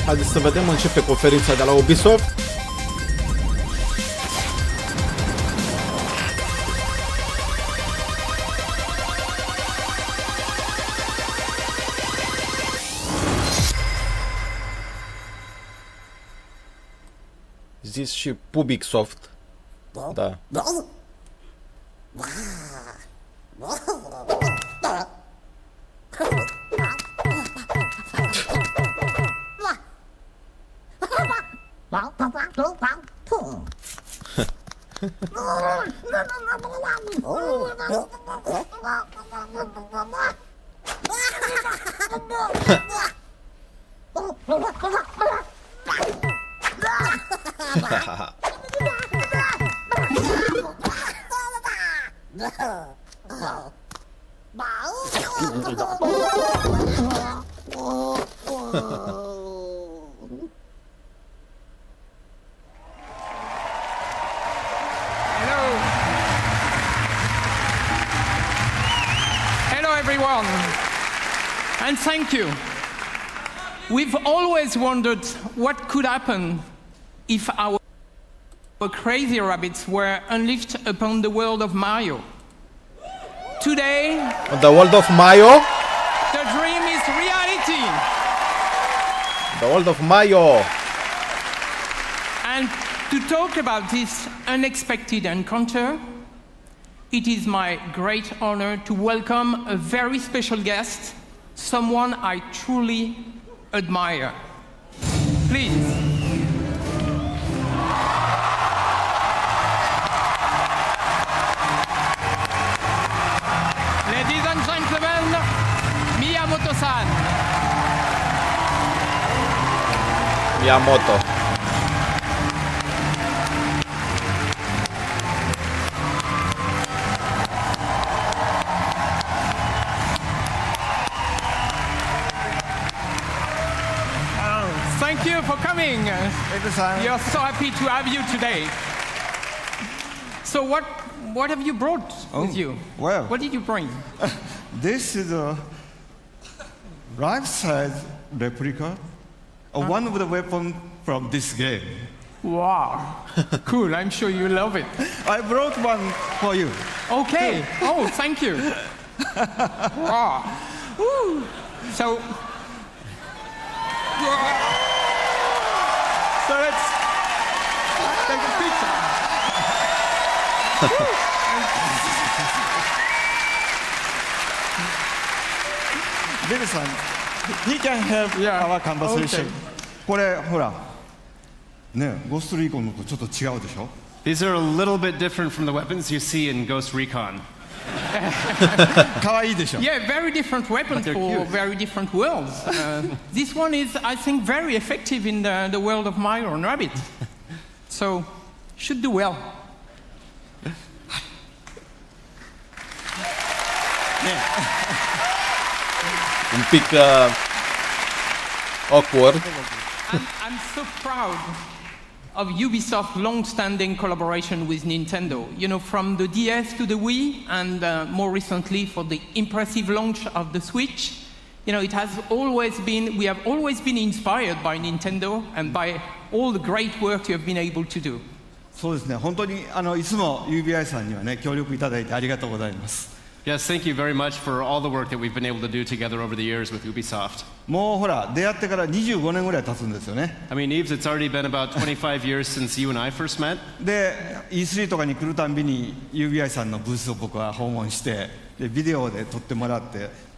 Haideți să vedem, începe conferința de la Ubisoft. Zis și Ubisoft. Da. Hello everyone, and thank you. We've always wondered what could happen if our crazy rabbits were unleashed upon the world of Mario. Today, The world of Mario? the dream is reality. The world of Mario. And to talk about this unexpected encounter, it is my great honor to welcome a very special guest, someone I truly admire. Please. Ladies and gentlemen, Miyamoto-san. Miyamoto. Thank you for coming. We are so happy to have you today. So what have you brought with you? Well, What did you bring? this is a life-size replica of one of the weapons from this game. Wow. Cool, I'm sure you love it. I brought one for you. Okay. Oh, thank you. Wow. Woo. So let's take a picture. Bill-san, he can help our conversation. これほら、ね、ゴーストリーコンのとちょっと違うでしょ? These are a little bit different from the weapons you see in Ghost Recon. 可愛いでしょ? Yeah, very different weapons they're for cute. very different worlds. This one is, I think, very effective in the world of Mario and Rabbit. So, should do well. Un pic awkward. I'm so proud of Ubisoft's long-standing collaboration with Nintendo. You know, from the DS to the Wii, and more recently for the impressive launch of the Switch. You know, it has always been, we have always been inspired by Nintendo and by all the great work you have been able to do. そうですね、本当にいつも UBI さんにはね、協力いただいてありがとうございます。 Yes, thank you very much for all the work that we've been able to do together over the years with Ubisoft. もうほら、出会ってから25年ぐらい経つんですよね。I mean, Eves, it's already been about 25 years since you and I first met. で、E3 とかに来るたんびに UBI さんのブースを僕は訪問して、でビデオで撮ってもらって、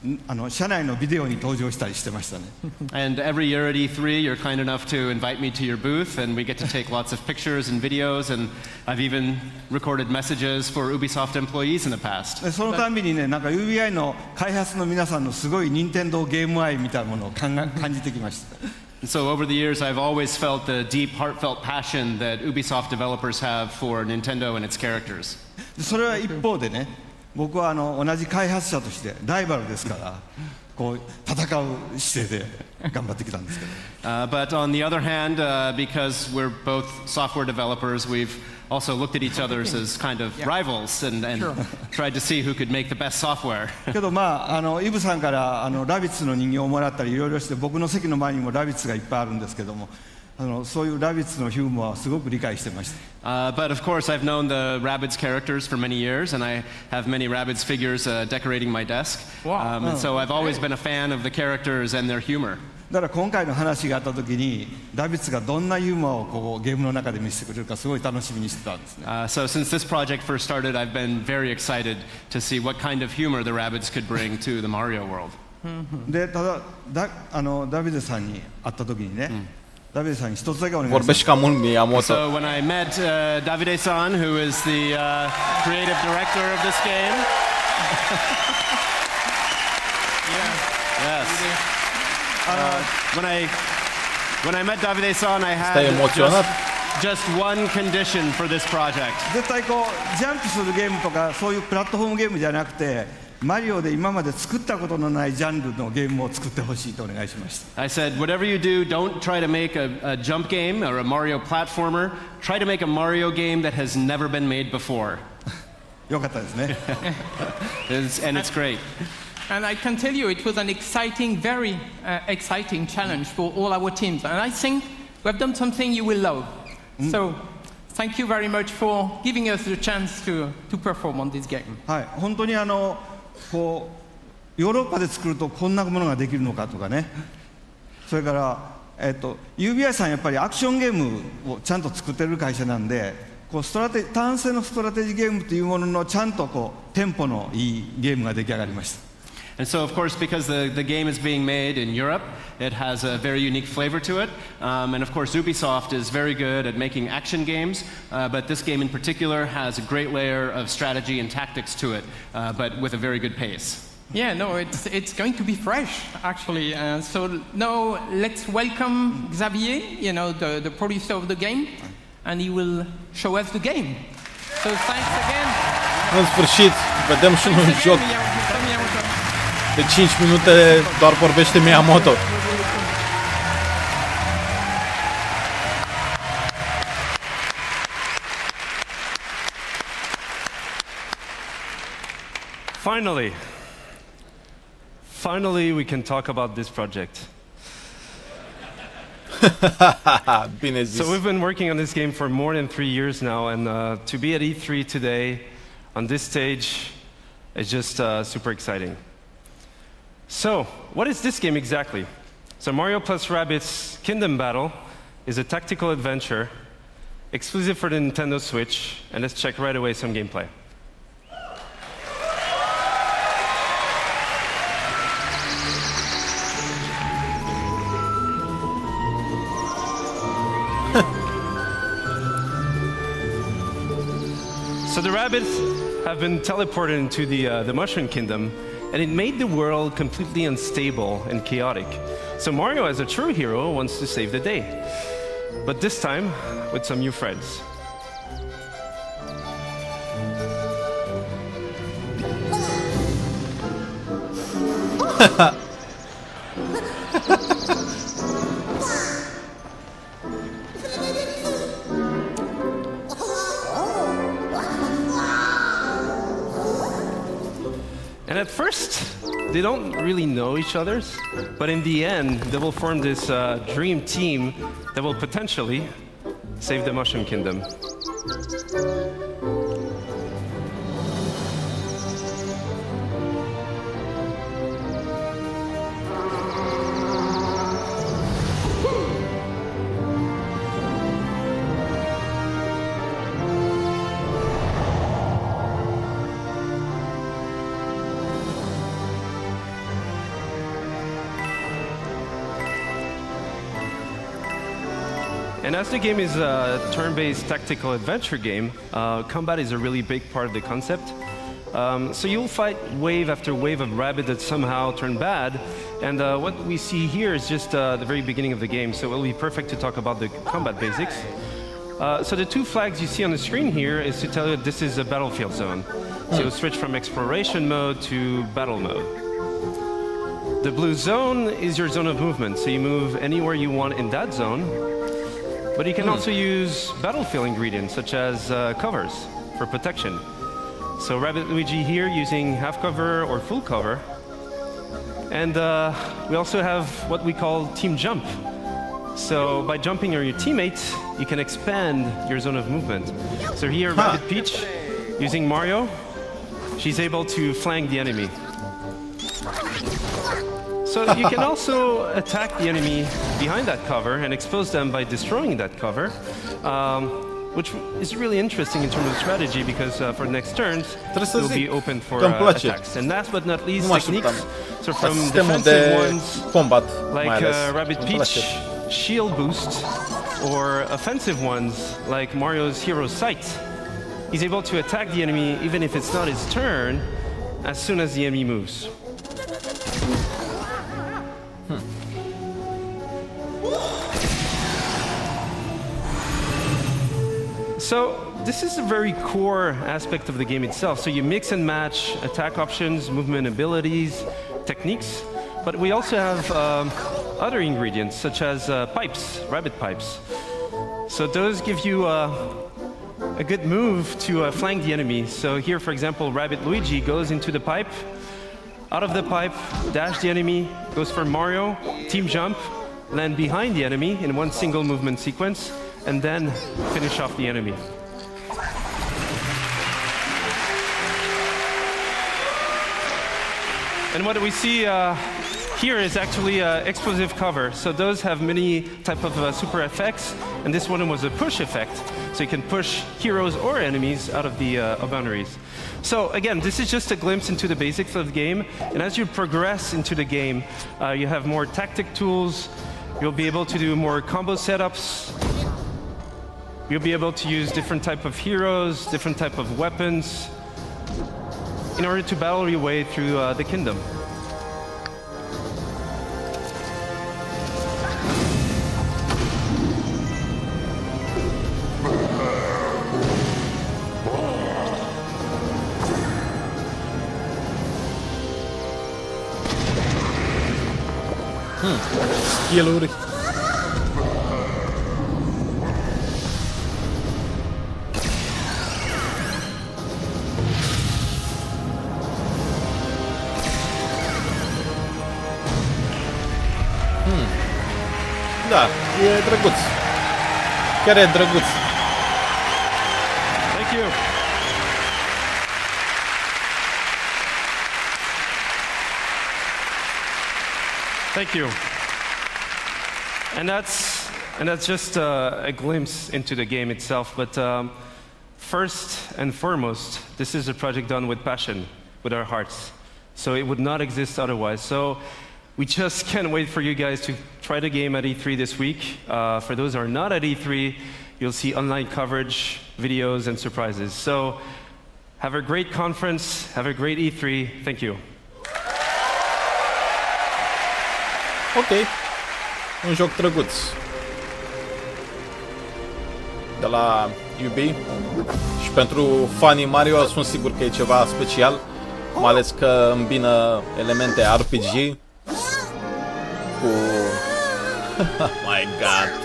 社内のビデオに登場したりしてましたね。And every year at E3, you're kind enough to invite me to your booth, and we get to take lots of pictures and videos, and I've even recorded messages for Ubisoft employees in the past. でそのたんびにね、なんか UBI の開発の皆さんのすごい任天堂ゲーム愛みたいなものを感じてきました。And so over the years, I've always felt the deep, heartfelt passion that Ubisoft developers have for Nintendo and its characters. でそれは一方でね、僕は同じ開発者としてライバルですから、こう戦う姿勢で頑張ってきたんですけど。But on the other hand, because we're both software developers, we've also looked at each other as kind of rivals and tried to see who could make the best software. けどイブさんからラビッツの人形をもらったりいろいろして、僕の席の前にもラビッツがいっぱいあるんですけども、そういうラビッツのヒューモアはすごく理解してました。But of course, I've known the Rabbids characters for many years, and I have many Rabbids figures decorating my desk. And so I've always been a fan of the characters and their humor. だから今回の話があった時にラビッツがどんなユーモアをこうゲームの中で見せてくれるかすごい楽しみにしてたんですね。So since this project first started, I've been very excited to see what kind of humor the Rabbids could bring to the Mario world. でただダビデさんに会った時にね、ダビデさんに一つだけお願いします。 Vorbești ca mult Miyamoto. So when I met Davide-san, who is the creative director of this game. Yes. When I met Davide-san, I had just one condition for this project. 絶対こうジャンプするゲームとかそういうプラットフォームゲームじゃなくて、マリオで今まで作ったことのないジャンルのゲームを作ってほしいとお願いしました。I said, whatever you do, don't try to make a jump game or a Mario platformer. Try to make a Mario game that has never been made before. よかったですね。And it's great. And I can tell you it was an exciting, very exciting challenge for all our teams. And I think we have done something you will love. So thank you very much for giving us the chance to perform on this game. はい、本当にこうヨーロッパで作るとこんなものができるのかとかね。それからUBI さんやっぱりアクションゲームをちゃんと作ってる会社なんで、こう単性のストラテジーゲームというもののちゃんとこうテンポのいいゲームが出来上がりました。And so, of course, because the game is being made in Europe, it has a very unique flavor to it. And of course, Ubisoft is very good at making action games, but this game in particular has a great layer of strategy and tactics to it, but with a very good pace. Yeah, no, it's going to be fresh, actually. So now let's welcome Xavier, the producer of the game, and he will show us the game. So thanks again. În sfârșit, vedem și un joc de 5 minute, doar vorbește Miyamoto. Finally, we can talk about this project. Bine zis. So we've been working on this game for more than 3 years now, and to be at E3 today, on this stage, is just super exciting. So, what is this game exactly? So Mario plus Rabbids Kingdom Battle is a tactical adventure exclusive for the Nintendo Switch, and let's check right away some gameplay. So the rabbits have been teleported into the Mushroom Kingdom, and it made the world completely unstable and chaotic. So Mario, as a true hero, wants to save the day, but this time with some new friends. And at first, they don't really know each other, but in the end, they will form this dream team that will potentially save the Mushroom Kingdom. And as the game is a turn-based tactical adventure game, combat is a really big part of the concept. So you'll fight wave after wave of rabbit that somehow turn bad, and what we see here is just the very beginning of the game, so it will be perfect to talk about the combat basics. So the two flags you see on the screen here is to tell you this is a battlefield zone. So you'll switch from exploration mode to battle mode. The blue zone is your zone of movement, so you move anywhere you want in that zone. But you can also use battlefield ingredients, such as covers for protection. So Rabbit Luigi here using half cover or full cover. And we also have what we call team jump. So by jumping on your teammate, you can expand your zone of movement. So here, Rabbit Peach, using Mario, she's able to flank the enemy. So you can also attack the enemy behind that cover and expose them by destroying that cover, which is really interesting in terms of strategy because for the next turns, you'll be open for attacks. And last but not least, techniques. So from defensive ones, like Rabbit Peach shield boost, or offensive ones, like Mario's Hero Sight. He's able to attack the enemy even if it's not his turn, as soon as the enemy moves. So this is a very core aspect of the game itself. So you mix and match attack options, movement abilities, techniques, but we also have other ingredients such as pipes, rabbit pipes. So those give you a good move to flank the enemy. So here, for example, Rabbit Luigi goes into the pipe, out of the pipe, dash the enemy, goes for Mario, team jump, land behind the enemy in one single movement sequence, and then finish off the enemy. And what we see here is actually explosive cover. So those have many type of super effects, and this one was a push effect. So you can push heroes or enemies out of the boundaries. So again, this is just a glimpse into the basics of the game. And as you progress into the game, you have more tactic tools. You'll be able to do more combo setups. You'll be able to use different type of heroes, different type of weapons, in order to battle your way through the kingdom. Skill-uri. Da, e drăguț. Chiar e drăguț. Thank you. Thank you. And that's just a glimpse into the game itself. But first and foremost, this is a project done with passion, with our hearts. So it would not exist otherwise. So we just can't wait for you guys to try the game at E3 this week. For those who are not at E3, you'll see online coverage, videos, and surprises. So have a great conference, have a great E3. Thank you. Ok. Un joc drăguț. De la UB. Și pentru fanii Mario sunt sigur că e ceva special. Mai ales că îmbină elemente RPG cu... Oh my god.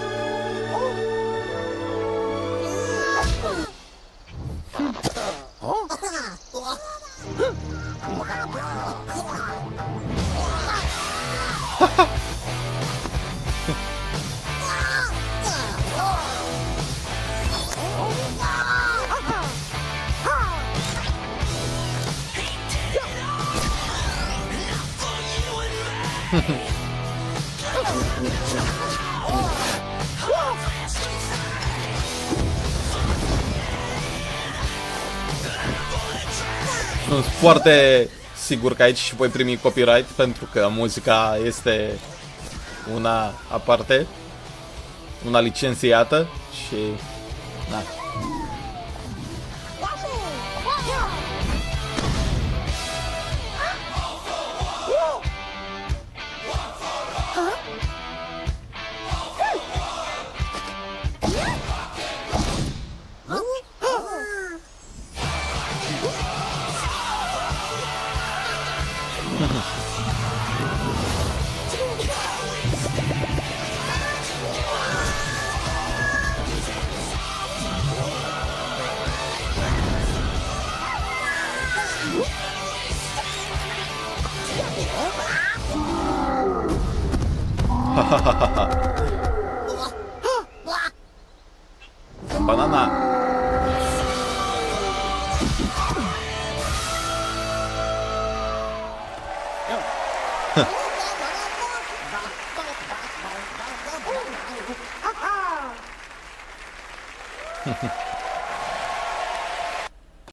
Sunt foarte sigur că aici și voi primi copyright pentru că muzica este una aparte, una licențiată și da. Banana.